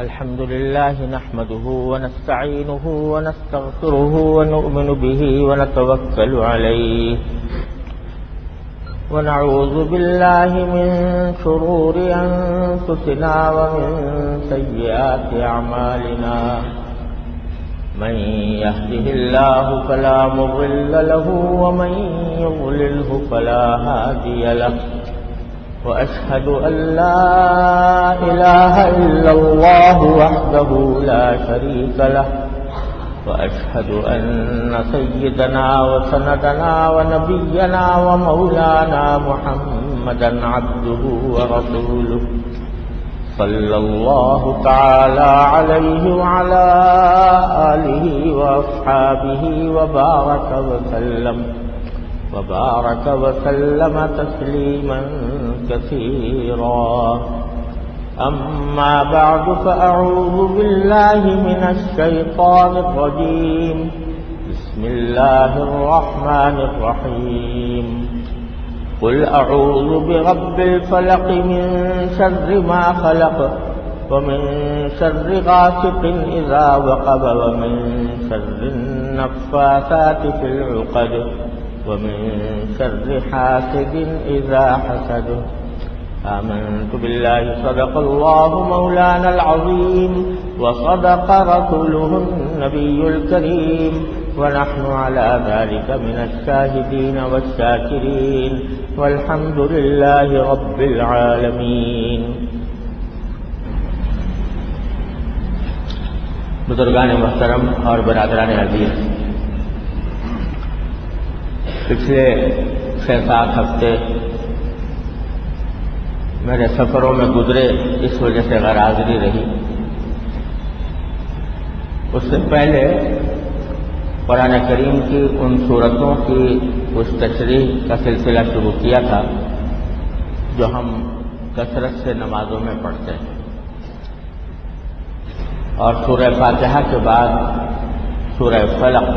الحمد لله نحمده ونستعينه ونستغفره ونؤمن به ونتوكل عليه ونعوذ بالله من شرور أنفسنا ومن سيئات أعمالنا من يهده الله فلا مضل له ومن يضلله فلا هادي له وأشهد أن لا إله إلا الله وحده لا شريك له وأشهد أن سيدنا وسندنا ونبينا ومولانا محمدا عبده ورسوله صلى الله تعالى عليه وعلى آله وأصحابه وبارك وسلم تسليما كثيرا. أما بعد فأعوذ بالله من الشيطان الرجيم. بسم الله الرحمن الرحيم. قل أعوذ برب الفلق من شر ما خلق ومن شر غاسق إذا وقب ومن شر النفاثات في العقد ومن شر حاسد إذا حسد. آمنت بالله صدق الله مولانا العظيم وصدق رسوله النبي الكريم ونحن على ذلك من الشاهدين والشاكرين والحمد لله رب العالمين. بزرگان محترم اور برادران عزیز، پچھلے 6-7 ہفتے میرے سفروں میں گزرے، اس وجہ سے غیر حاضری رہی. اس سے پہلے قرآن کریم کی ان صورتوں کی کچھ تشریح کا سلسلہ شروع کیا تھا جو ہم کثرت سے نمازوں میں پڑھتے ہیں، اور سورہ فاتحہ کے بعد سورہ فلق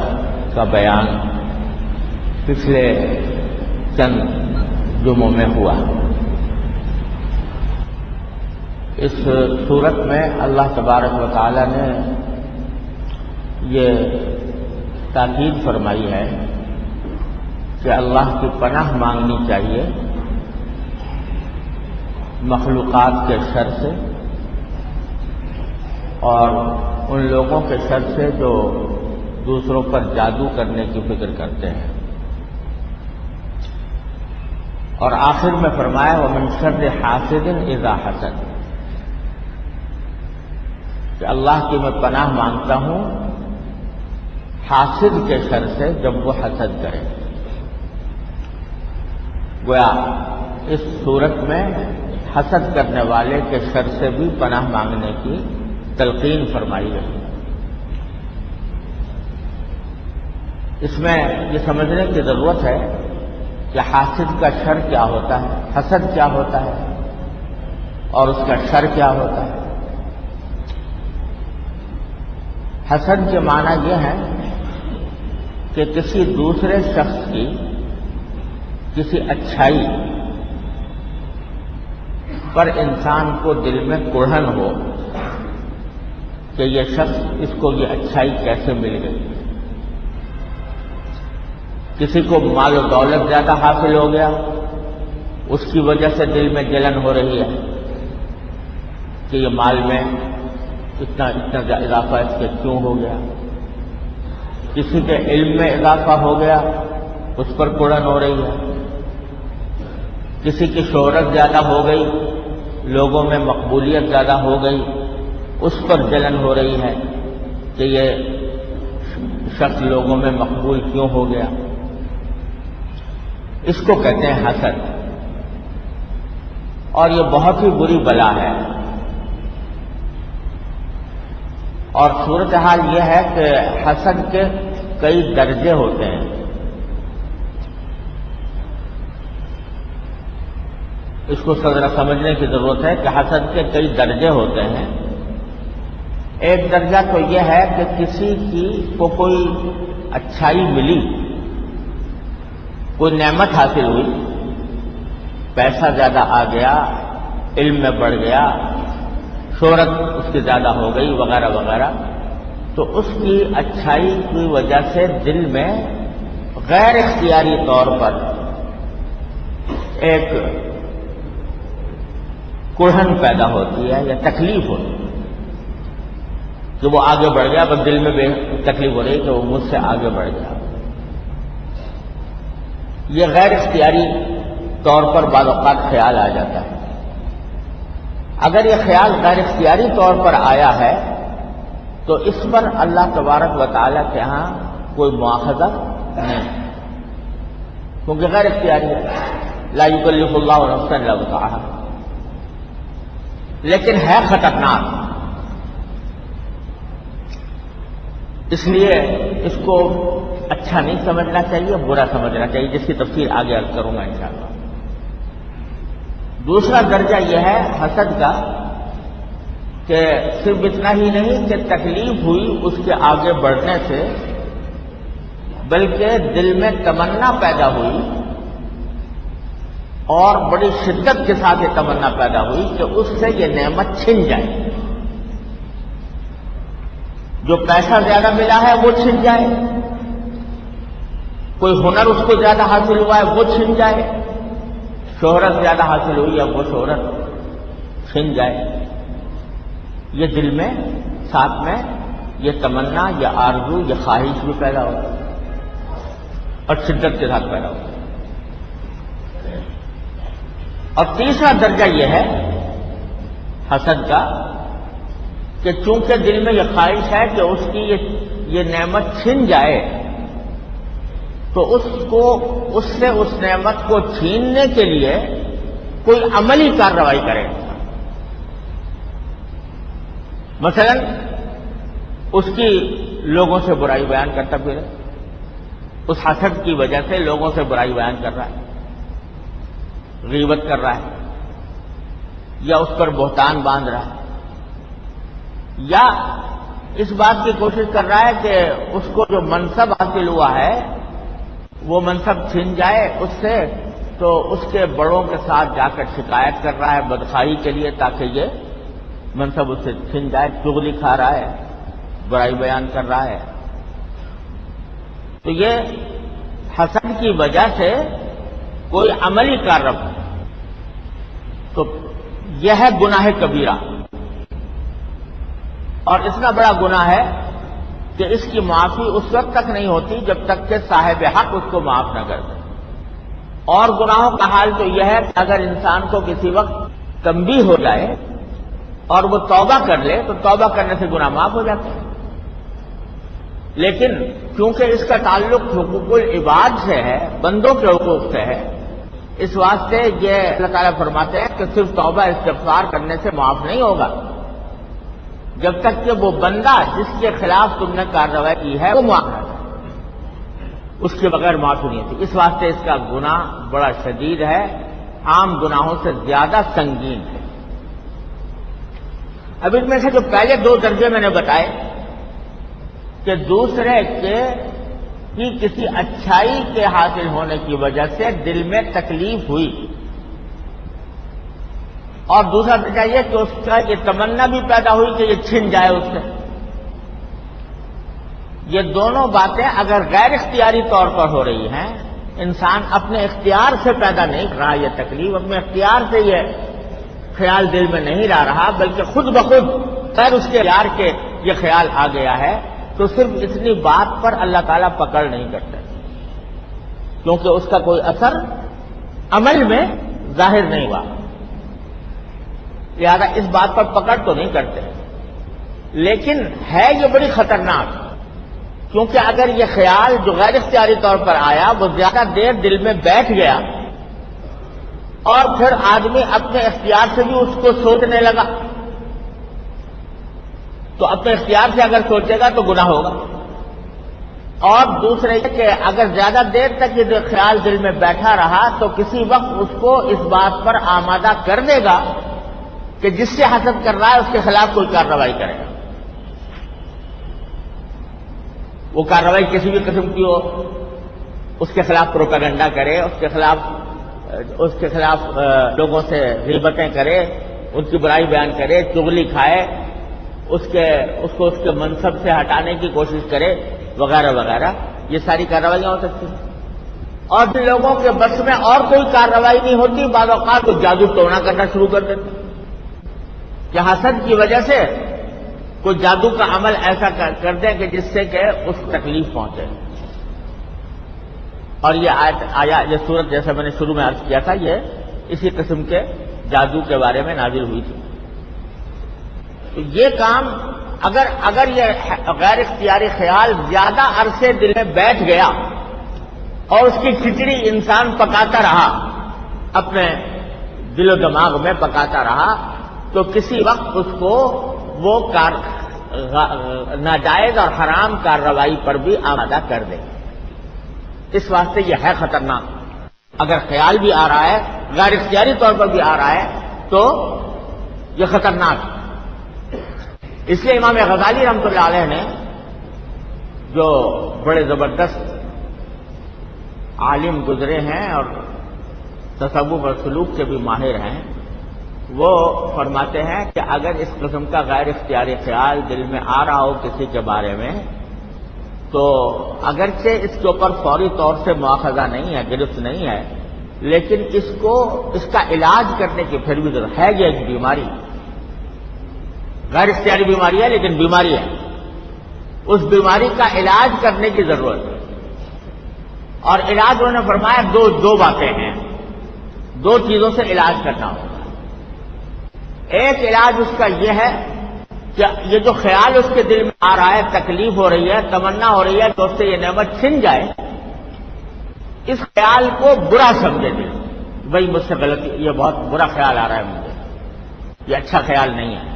کا بیان پچھلے چند جمعوں میں ہوا. اس صورت میں اللہ تبارک و تعالی نے یہ تاکید فرمائی ہے کہ اللہ کی پناہ مانگنی چاہیے مخلوقات کے شر سے اور ان لوگوں کے شر سے جو دوسروں پر جادو کرنے کی فکر کرتے ہیں. اور آخر میں فرمایا وَمِن شَرِّ حَاسِدٍ إِذَا حَسَدَ، کہ اللہ کی میں پناہ مانگتا ہوں حاسد کے شر سے جب وہ حسد کرے. گویا اس صورت میں حسد کرنے والے کے شر سے بھی پناہ مانگنے کی تلقین فرمائی گئی. اس میں یہ سمجھنے کی ضرورت ہے کہ حاسد کا شر کیا ہوتا ہے، حسد کیا ہوتا ہے اور اس کا شر کیا ہوتا ہے. حسد کے معنی یہ ہے کہ کسی دوسرے شخص کی کسی اچھائی پر انسان کو دل میں کڑھن ہو کہ یہ شخص اس کو یہ اچھائی کیسے مل گئی. کسی کو مال و دولت زیادہ حاصل ہو گیا، اس کی وجہ سے دل میں جلن ہو رہی ہے کہ یہ مال میں اتنا اضافہ اس کے کیوں ہو گیا. کسی کے علم میں اضافہ ہو گیا، اس پر کڑن ہو رہی ہے. کسی کی شہرت زیادہ ہو گئی، لوگوں میں مقبولیت زیادہ ہو گئی، اس پر جلن ہو رہی ہے کہ یہ شخص لوگوں میں مقبول کیوں ہو گیا. اس کو کہتے ہیں حسد، اور یہ بہت ہی بری بلا ہے. اور صورتحال یہ ہے کہ حسد کے کئی درجے ہوتے ہیں. اس کو ذرا سمجھنے کی ضرورت ہے کہ حسد کے کئی درجے ہوتے ہیں. ایک درجہ تو یہ ہے کہ کسی کی کو کوئی اچھائی ملی، کوئی نعمت حاصل ہوئی، پیسہ زیادہ آ گیا، علم میں بڑھ گیا، شہرت اس کی زیادہ ہو گئی وغیرہ وغیرہ، تو اس کی اچھائی کی وجہ سے دل میں غیر اختیاری طور پر ایک کڑھن پیدا ہوتی ہے یا تکلیف ہوتی ہے کہ وہ آگے بڑھ گیا، بس دل میں تکلیف ہو رہی کہ وہ مجھ سے آگے بڑھ گیا۔ یہ غیر اختیاری طور پر بعض اوقات خیال آ جاتا ہے۔ اگر یہ خیال غیر اختیاری طور پر آیا ہے تو اس پر اللہ تبارک و تعالیٰ کے ہاں کوئی مواخذہ نہیں، کیونکہ غیر اختیاری ہے، لا یکلف اللہ نفسا الا وسعہا، لیکن ہے خطرناک۔ اس لیے اس کو اچھا نہیں سمجھنا چاہیے، برا سمجھنا چاہیے، جس کی تفصیل آگے عرض کروں گا انشاءاللہ۔ دوسرا درجہ یہ ہے حسد کا کہ صرف اتنا ہی نہیں کہ تکلیف ہوئی اس کے آگے بڑھنے سے، بلکہ دل میں تمنا پیدا ہوئی اور بڑی شدت کے ساتھ یہ تمنا پیدا ہوئی کہ اس سے یہ نعمت چھن جائے، جو پیسہ زیادہ ملا ہے وہ چھن جائے، کوئی ہنر اس کو زیادہ حاصل ہوا ہے وہ چھن جائے، شہرت زیادہ حاصل ہوئی ہے وہ شہرت چھن جائے۔ یہ دل میں ساتھ میں یہ تمنا، یہ آرزو، یہ خواہش بھی پیدا ہوتی ہے اور شدت کے ساتھ پیدا ہوتی ہے۔ اور تیسرا درجہ یہ ہے حسد کا کہ چونکہ دل میں یہ خواہش ہے کہ اس کی یہ نعمت چھن جائے، تو اس سے اس نعمت کو چھیننے کے لیے کوئی عملی کارروائی کرے۔ مثلا اس کی لوگوں سے برائی بیان کرتا پھرے، اس حسد کی وجہ سے لوگوں سے برائی بیان کر رہا ہے، غیبت کر رہا ہے، یا اس پر بہتان باندھ رہا ہے، یا اس بات کی کوشش کر رہا ہے کہ اس کو جو منصب حاصل ہوا ہے وہ منصب چھن جائے اس سے، تو اس کے بڑوں کے ساتھ جا کر شکایت کر رہا ہے بدخواہی کے لیے تاکہ یہ منصب اس سے چھن جائے، چغلی کھا رہا ہے، برائی بیان کر رہا ہے۔ تو یہ حسد کی وجہ سے کوئی عملی کارروائی، تو یہ ہے گناہ کبیرہ، اور اتنا بڑا گناہ ہے کہ اس کی معافی اس وقت تک نہیں ہوتی جب تک کہ صاحب حق اس کو معاف نہ کر دے۔ اور گناہوں کا حال تو یہ ہے کہ اگر انسان کو کسی وقت تنبیہ ہو جائے اور وہ توبہ کر لے تو توبہ کرنے سے گناہ معاف ہو جاتے ہیں، لیکن کیونکہ اس کا تعلق حقوق العباد سے ہے، بندوں کے حقوق سے ہے، اس واسطے یہ اللہ تعالیٰ فرماتے ہیں کہ صرف توبہ استغفار کرنے سے معاف نہیں ہوگا جب تک کہ وہ بندہ جس کے خلاف تم نے کارروائی کی ہے وہ معاف ہے، اس کے بغیر معافی نہیں ہوتی۔ اس واسطے اس کا گناہ بڑا شدید ہے، عام گناہوں سے زیادہ سنگین ہے۔ اب ان میں سے جو پہلے دو درجے میں نے بتائے کہ دوسرے کی کسی اچھائی کے حاصل ہونے کی وجہ سے دل میں تکلیف ہوئی، اور دوسرا درجہ یہ کہ اس کا یہ تمنا بھی پیدا ہوئی کہ یہ چھن جائے اس سے، یہ دونوں باتیں اگر غیر اختیاری طور پر ہو رہی ہیں، انسان اپنے اختیار سے پیدا نہیں کر رہا، یہ تکلیف اپنے اختیار سے یہ خیال دل میں نہیں رہا، بلکہ خود بخود غیر اس کے اختیار کے یہ خیال آ گیا ہے، تو صرف اتنی بات پر اللہ تعالیٰ پکڑ نہیں کرتے، کیونکہ اس کا کوئی اثر عمل میں ظاہر نہیں ہوا، لہذا اس بات پر پکڑ تو نہیں کرتے۔ لیکن ہے یہ بڑی خطرناک، کیونکہ اگر یہ خیال جو غیر اختیاری طور پر آیا وہ زیادہ دیر دل میں بیٹھ گیا اور پھر آدمی اپنے اختیار سے بھی اس کو سوچنے لگا، تو اپنے اختیار سے اگر سوچے گا تو گناہ ہوگا۔ اور دوسرے یہ کہ اگر زیادہ دیر تک یہ خیال دل میں بیٹھا رہا تو کسی وقت اس کو اس بات پر آمادہ کر دے گا کہ جس سے حسد کر رہا ہے اس کے خلاف کوئی کارروائی کرے گا، وہ کارروائی کسی بھی قسم کی ہو، اس کے خلاف پروپیگنڈا کرے، اس کے خلاف لوگوں سے غیبتیں کرے، ان کی برائی بیان کرے، چغلی کھائے، اس کو اس کے منصب سے ہٹانے کی کوشش کرے وغیرہ وغیرہ، یہ ساری کارروائیاں ہو سکتی ہیں۔ اور جن لوگوں کے بس میں اور کوئی کارروائی نہیں ہوتی، بعض اوقات وہ جادو ٹونا کرنا شروع کر دیتے کہ حسد کی وجہ سے کوئی جادو کا عمل ایسا کر دیں کہ جس سے کہ اس کو تکلیف پہنچے۔ اور یہ سورت جیسا میں نے شروع میں عرض کیا تھا، یہ اسی قسم کے جادو کے بارے میں نازل ہوئی تھی۔ تو یہ کام اگر یہ غیر اختیاری خیال زیادہ عرصے دل میں بیٹھ گیا اور اس کی کھچڑی انسان پکاتا رہا، اپنے دل و دماغ میں پکاتا رہا، تو کسی وقت اس کو وہ ناجائز اور حرام کارروائی پر بھی آمادہ کر دے۔ اس واسطے یہ ہے خطرناک۔ اگر خیال بھی آ رہا ہے، غیر اختیاری طور پر بھی آ رہا ہے، تو یہ خطرناک ہے۔ اس لیے امام غزالی رحمۃ اللہ علیہ نے، جو بڑے زبردست عالم گزرے ہیں اور تصوف اور سلوک کے بھی ماہر ہیں، وہ فرماتے ہیں کہ اگر اس قسم کا غیر اختیاری خیال دل میں آ رہا ہو کسی کے بارے میں، تو اگرچہ اس کے اوپر فوری طور سے مواخذہ نہیں ہے، گرفت نہیں ہے، لیکن اس کا علاج کرنے کی پھر بھی ضرورت ہے۔ یہ ایک بیماری، غیر اختیاری بیماری ہے لیکن بیماری ہے، اس بیماری کا علاج کرنے کی ضرورت ہے۔ اور علاج انہوں نے فرمایا دو باتیں ہیں، دو چیزوں سے علاج کرنا ہوگا۔ ایک علاج اس کا یہ ہے کہ یہ جو خیال اس کے دل میں آ رہا ہے، تکلیف ہو رہی ہے، تمنا ہو رہی ہے کہ اس سے یہ نعمت چھن جائے، اس خیال کو برا سمجھے دل، بھائی مجھ سے غلطی، یہ بہت برا خیال آ رہا ہے مجھے، یہ اچھا خیال نہیں ہے،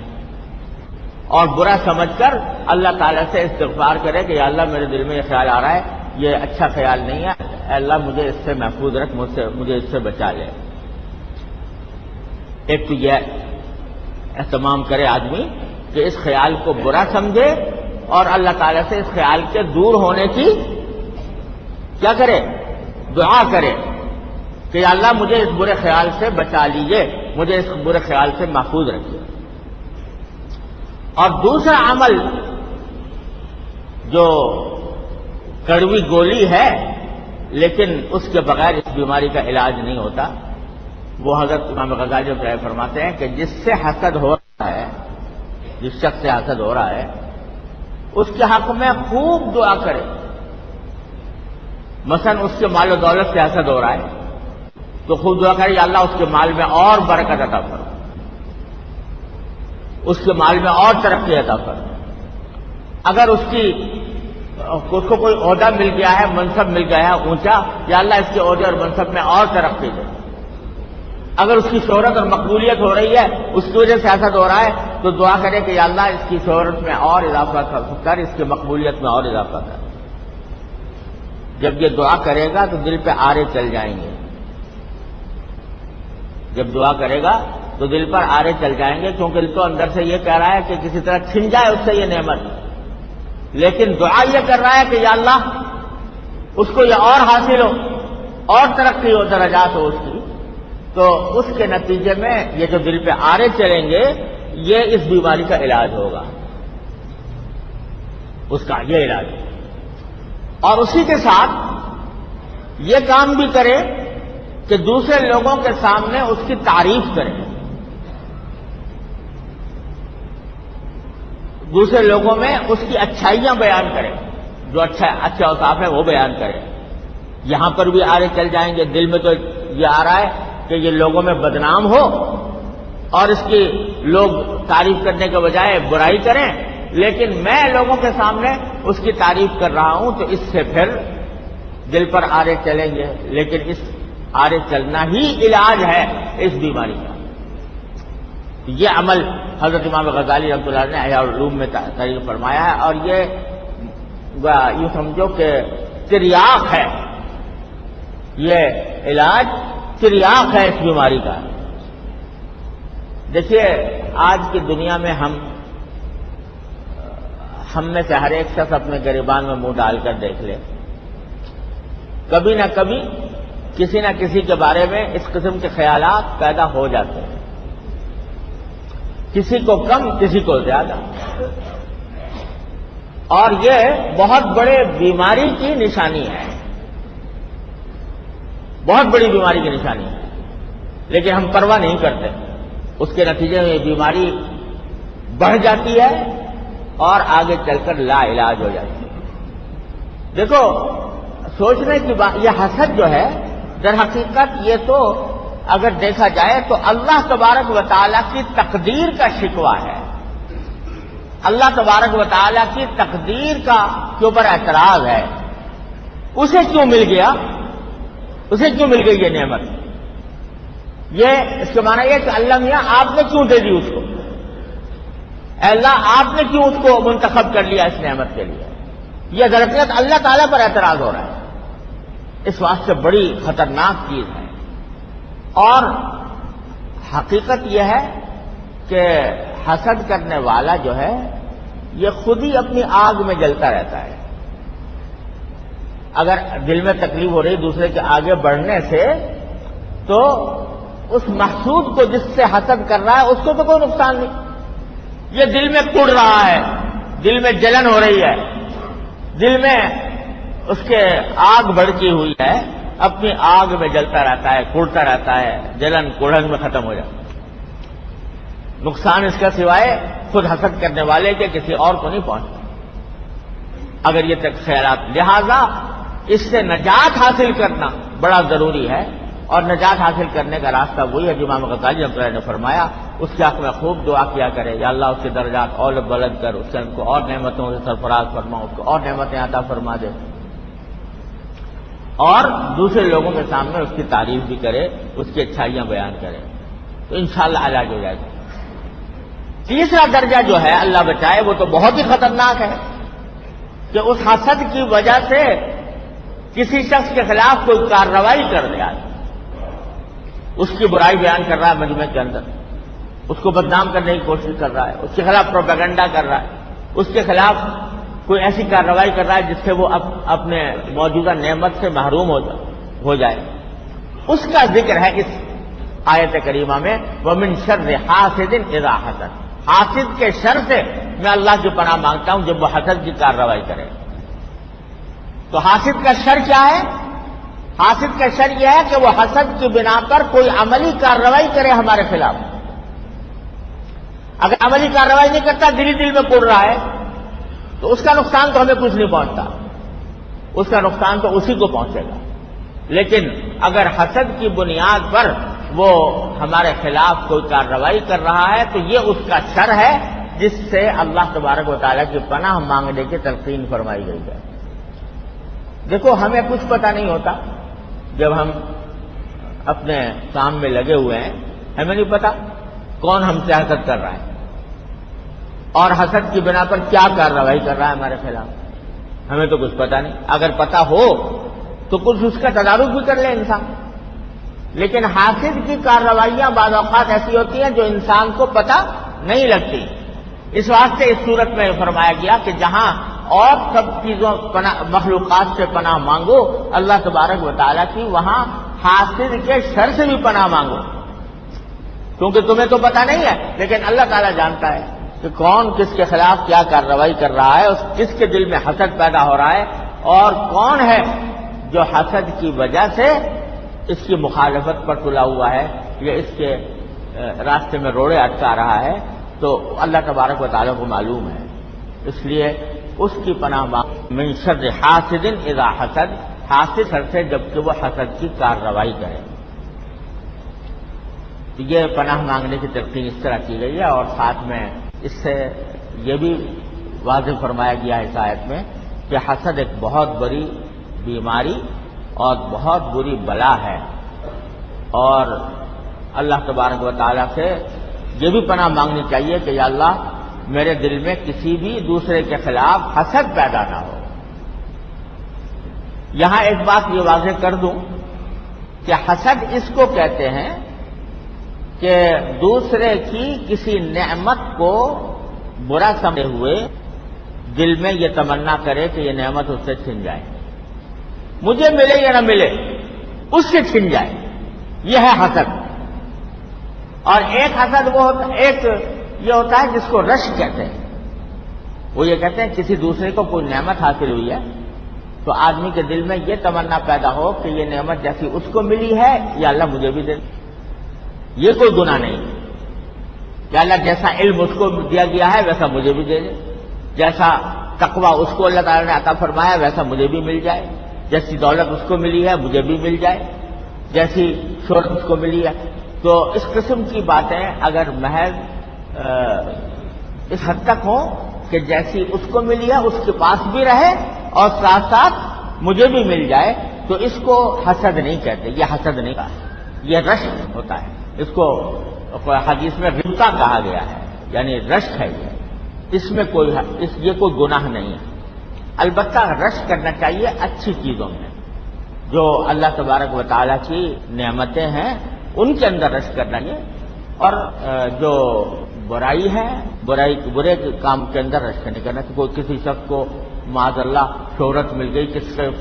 اور برا سمجھ کر اللہ تعالیٰ سے استغفار کرے کہ یا اللہ میرے دل میں یہ خیال آ رہا ہے، یہ اچھا خیال نہیں ہے، اے اللہ مجھے اس سے محفوظ رکھ، مجھے اس سے بچا لے۔ ایک تو یہ اہتمام کرے آدمی کہ اس خیال کو برا سمجھے اور اللہ تعالیٰ سے اس خیال کے دور ہونے کی کیا کرے، دعا کرے کہ یا اللہ مجھے اس برے خیال سے بچا لیجئے، مجھے اس برے خیال سے محفوظ رکھیے۔ اور دوسرا عمل جو کڑوی گولی ہے لیکن اس کے بغیر اس بیماری کا علاج نہیں ہوتا، وہ حضرت امام غزالی فرماتے ہیں کہ جس سے حسد ہو رہا ہے، جس شخص سے حسد ہو رہا ہے، اس کے حق میں خوب دعا کرے۔ مثلا اس کے مال و دولت سے حسد ہو رہا ہے تو خوب دعا کرے، یا اللہ اس کے مال میں اور برکت عطا کرو، اس کے مال میں اور ترقی عطا کرو۔ اگر اس کو کوئی عہدہ مل گیا ہے، منصب مل گیا ہے اونچا، یا اللہ اس کے عہدے اور منصب میں اور ترقی دے۔ اگر اس کی شہرت اور مقبولیت ہو رہی ہے، اس کی وجہ سے حسد ہو رہا ہے، تو دعا کرے کہ یا اللہ اس کی شہرت میں اور اضافہ کر، اس کی مقبولیت میں اور اضافہ کر۔ جب یہ دعا کرے گا تو دل پہ آرے چل جائیں گے، جب دعا کرے گا تو دل پر آرے چل جائیں گے، کیونکہ دل تو اندر سے یہ کہہ رہا ہے کہ کسی طرح چھن جائے اس سے یہ نعمت، لیکن دعا یہ کر رہا ہے کہ یا اللہ اس کو یہ اور حاصل ہو، اور ترقی ہو، درجات ہو اس کی، تو اس کے نتیجے میں یہ جو دل پہ آرے چلیں گے، یہ اس بیماری کا علاج ہوگا، اس کا یہ علاج ہے۔ اور اسی کے ساتھ یہ کام بھی کرے کہ دوسرے لوگوں کے سامنے اس کی تعریف کرے، دوسرے لوگوں میں اس کی اچھائیاں بیان کرے، جو اچھا اوصاف ہے وہ بیان کرے۔ یہاں پر بھی آرے چل جائیں گے، دل میں تو یہ آ رہا ہے کہ یہ لوگوں میں بدنام ہو اور اس کی لوگ تعریف کرنے کے بجائے برائی کریں، لیکن میں لوگوں کے سامنے اس کی تعریف کر رہا ہوں، تو اس سے پھر دل پر آرے چلیں گے، لیکن اس آرے چلنا ہی علاج ہے اس بیماری کا۔ یہ عمل حضرت امام غزالی رحمۃ اللہ نے احیاء العلوم میں تحریر فرمایا ہے، اور یہ یوں سمجھو کہ تریاق ہے، یہ علاج تریاق ہے اس بیماری کا۔ دیکھیے آج کی دنیا میں ہم میں سے ہر ایک شخص اپنے گریبان میں منہ ڈال کر دیکھ لے، کبھی نہ کبھی کسی نہ کسی کے بارے میں اس قسم کے خیالات پیدا ہو جاتے ہیں۔ کسی کو کم کسی کو زیادہ. اور یہ بہت بڑے بیماری کی نشانی ہے، بہت بڑی بیماری کی نشانی ہے، لیکن ہم پرواہ نہیں کرتے. اس کے نتیجے میں یہ بیماری بڑھ جاتی ہے اور آگے چل کر لا علاج ہو جاتی ہے. دیکھو سوچنے کی بات، یہ حسد جو ہے در حقیقت یہ تو اگر دیکھا جائے تو اللہ تبارک و تعالیٰ کی تقدیر کا شکوہ ہے. اللہ تبارک و تعالیٰ کی تقدیر کا کے اوپر اعتراض ہے. اسے کیوں مل گیا، اسے کیوں مل گئی یہ نعمت؟ یہ اس کے معنی یہ کہ اللہ میاں آپ نے کیوں دے دی اس کو، اے اللہ آپ نے کیوں اس کو منتخب کر لیا اس نعمت کے لیے. یہ درحقیقت اللہ تعالیٰ پر اعتراض ہو رہا ہے. اس واسطے بڑی خطرناک چیز ہے. اور حقیقت یہ ہے کہ حسد کرنے والا جو ہے یہ خود ہی اپنی آگ میں جلتا رہتا ہے. اگر دل میں تکلیف ہو رہی دوسرے کے آگے بڑھنے سے تو اس محسود کو جس سے حسد کر رہا ہے اس کو تو کوئی نقصان نہیں. یہ دل میں کڑ رہا ہے، دل میں جلن ہو رہی ہے، دل میں اس کے آگ بھڑکی ہوئی ہے، اپنی آگ میں جلتا رہتا ہے، کڑتا رہتا ہے، جلن کڑھن میں ختم ہو جاتا ہے. نقصان اس کا سوائے خود حسد کرنے والے کے کسی اور کو نہیں پہنچتا اگر یہ تک خیالات. لہذا اس سے نجات حاصل کرنا بڑا ضروری ہے. اور نجات حاصل کرنے کا راستہ وہی ہے جو امام غزالی رحمۃ اللہ نے فرمایا. اس کے حق میں خوب دعا کیا کرے، یا اللہ اس کے درجات اور بلند کر، اس کو اور نعمتوں سے سرفراز فرما، اس کو اور نعمتیں عطا فرما دے، اور دوسرے لوگوں کے سامنے اس کی تعریف بھی کرے، اس کی اچھائیاں بیان کرے، تو انشاءاللہ علاج ہو جائے گا. تیسرا درجہ جو ہے اللہ بچائے وہ تو بہت ہی خطرناک ہے کہ اس حسد کی وجہ سے کسی شخص کے خلاف کوئی کارروائی کر دیا، اس کی برائی بیان کر رہا ہے مجمع کے اندر، اس کو بدنام کرنے کی کوشش کر رہا ہے، اس کے خلاف پروپیگنڈا کر رہا ہے، اس کے خلاف کوئی ایسی کارروائی کر رہا ہے جس سے وہ اپنے موجودہ نعمت سے محروم ہو جائے. اس کا ذکر ہے اس آیت کریمہ میں، وَمِن شَرِّ حَاسِدٍ إِذَا حَسَدَ. حاسد کے شر سے میں اللہ کی پناہ مانگتا ہوں جب وہ حسد کی کارروائی کرے. تو حاسد کا شر کیا ہے؟ حاسد کا شر یہ ہے کہ وہ حسد کی بنا پر کوئی عملی کارروائی کرے ہمارے خلاف. اگر عملی کارروائی نہیں کرتا، دل میں پڑ رہا ہے، تو اس کا نقصان تو ہمیں کچھ نہیں پہنچتا، اس کا نقصان تو اسی کو پہنچے گا. لیکن اگر حسد کی بنیاد پر وہ ہمارے خلاف کوئی کارروائی کر رہا ہے تو یہ اس کا شر ہے جس سے اللہ تبارک و تعالیٰ کی پناہ مانگنے کی تلقین فرمائی گئی ہے. دیکھو ہمیں کچھ پتہ نہیں ہوتا جب ہم اپنے کام میں لگے ہوئے ہیں، ہمیں نہیں پتا کون ہم سے حسد کر رہا ہے اور حسد کی بنا پر کیا کارروائی کر رہا ہے ہمارے خلاف. ہمیں تو کچھ پتا نہیں. اگر پتا ہو تو کچھ اس کا تدارک بھی کر لے انسان. لیکن حاسد کی کارروائیاں بعض اوقات ایسی ہوتی ہیں جو انسان کو پتہ نہیں لگتی. اس واسطے اس صورت میں فرمایا گیا کہ جہاں اور سب چیزوں مخلوقات سے پناہ مانگو اللہ تبارک و تعالیٰ کی، وہاں حاسد کے شر سے بھی پناہ مانگو، کیونکہ تمہیں تو پتہ نہیں ہے لیکن اللہ تعالیٰ جانتا ہے کہ کون کس کے خلاف کیا کارروائی کر رہا ہے، کس کے دل میں حسد پیدا ہو رہا ہے، اور کون ہے جو حسد کی وجہ سے اس کی مخالفت پر تلا ہوا ہے یا اس کے راستے میں روڑے اٹکا رہا ہے. تو اللہ تبارک و تعالیٰ کو معلوم ہے. اس لیے اس کی پناہ مانگ. من شر حاسد اذا حسد، حاسد شر سے جبکہ وہ حسد کی کارروائی کرے. یہ پناہ مانگنے کی تلقین اس طرح کی گئی ہے. اور ساتھ میں اس سے یہ بھی واضح فرمایا گیا ہے اس آیت میں کہ حسد ایک بہت بڑی بیماری اور بہت بری بلا ہے، اور اللہ تبارک و تعالیٰ سے یہ بھی پناہ مانگنی چاہیے کہ یا اللہ میرے دل میں کسی بھی دوسرے کے خلاف حسد پیدا نہ ہو. یہاں ایک بات یہ واضح کر دوں کہ حسد اس کو کہتے ہیں کہ دوسرے کی کسی نعمت کو برا سمجھے ہوئے دل میں یہ تمنا کرے کہ یہ نعمت اس سے چھن جائے، مجھے ملے یا نہ ملے اس سے چھن جائے. یہ ہے حسد. اور ایک حسد وہ ہوتا، ایک یہ ہوتا ہے جس کو رش کہتے ہیں. وہ یہ کہتے ہیں کسی دوسرے کو کوئی نعمت حاصل ہوئی ہے تو آدمی کے دل میں یہ تمنا پیدا ہو کہ یہ نعمت جیسی اس کو ملی ہے یا اللہ مجھے بھی دے. یہ کوئی گناہ نہیں کہ اللہ جیسا علم اس کو دیا گیا ہے ویسا مجھے بھی دے دے، جیسا تقویٰ اس کو اللہ تعالیٰ نے عطا فرمایا ویسا مجھے بھی مل جائے، جیسی دولت اس کو ملی ہے مجھے بھی مل جائے، جیسی شہرت اس کو ملی ہے. تو اس قسم کی باتیں اگر محض اس حد تک ہوں کہ جیسی اس کو ملی ہے اس کے پاس بھی رہے اور ساتھ ساتھ مجھے بھی مل جائے، تو اس کو حسد نہیں کہتے. یہ حسد نہیں کہا، یہ رشک ہوتا ہے. اس کو حدیث میں غبطہ کہا گیا ہے، یعنی رشک ہے. اس میں یہ کوئی گناہ نہیں ہے. البتہ رشک کرنا چاہیے اچھی چیزوں میں، جو اللہ تبارک و تعالیٰ کی نعمتیں ہیں ان کے اندر رشک کرنا چاہیے. اور جو برائی ہے، برے کام کے اندر رشک نہیں کرنا. کوئی کسی شخص کو معاذ اللہ شہرت مل گئی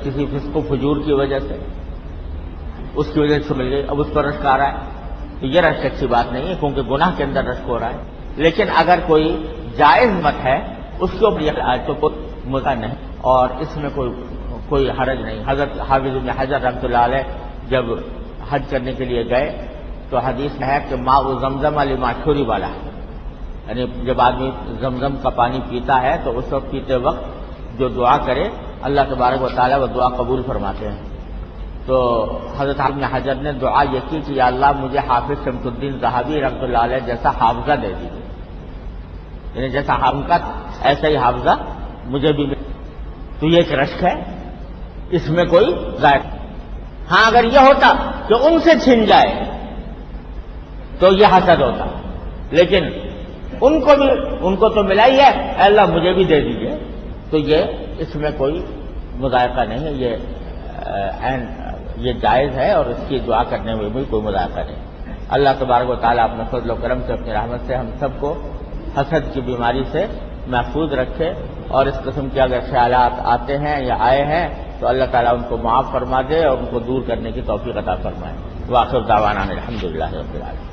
کسی فسق و فجور کی وجہ سے، اس کی وجہ سے مل گئی، اب اس پر رشک آ رہا ہے، تو یہ رشک اچھی بات نہیں ہے کیونکہ گناہ کے اندر رشک ہو رہا ہے. لیکن اگر کوئی جائز مت ہے اس کے اوپر تو کوئی مزہ نہیں اور اس میں کوئی حرج نہیں. حضرت حافظ ابن حجر رحمۃ اللہ علیہ جب حج کرنے کے لیے گئے تو حدیث میں ہے کہ ماء زمزم لما شرب والا، یعنی جب آدمی زمزم کا پانی پیتا ہے تو اس وقت پیتے وقت جو دعا کرے اللہ تبارک و تعالیٰ وہ دعا قبول فرماتے ہیں. تو حضرت ابن حجر نے دعا یہ کی کہ یا اللہ مجھے حافظ شمس الدین ذہبی رحمۃ اللہ علیہ جیسا حافظہ دے دیجیے، یعنی جیسا حافظہ ایسا ہی حافظہ مجھے بھی مل. تو یہ ایک رشک ہے، اس میں کوئی ذائقہ. ہاں اگر یہ ہوتا کہ ان سے چھن جائے تو یہ حسد ہوتا، لیکن ان کو تو ملا ہی ہے، اے اللہ مجھے بھی دے دیجیے، تو یہ اس میں کوئی مذائقہ نہیں ہے. یہ جائز ہے اور اس کی دعا کرنے میں بھی کوئی مذائقہ نہیں. اللہ تبارک و تعالیٰ اپنے فضل و کرم سے اپنی رحمت سے ہم سب کو حسد کی بیماری سے محفوظ رکھے، اور اس قسم کے اگر خیالات آتے ہیں یا آئے ہیں تو اللہ تعالیٰ ان کو معاف فرما دے اور ان کو دور کرنے کی توفیق عطا فرمائے. وآخر دعوانا الحمدللہ رب العالمین.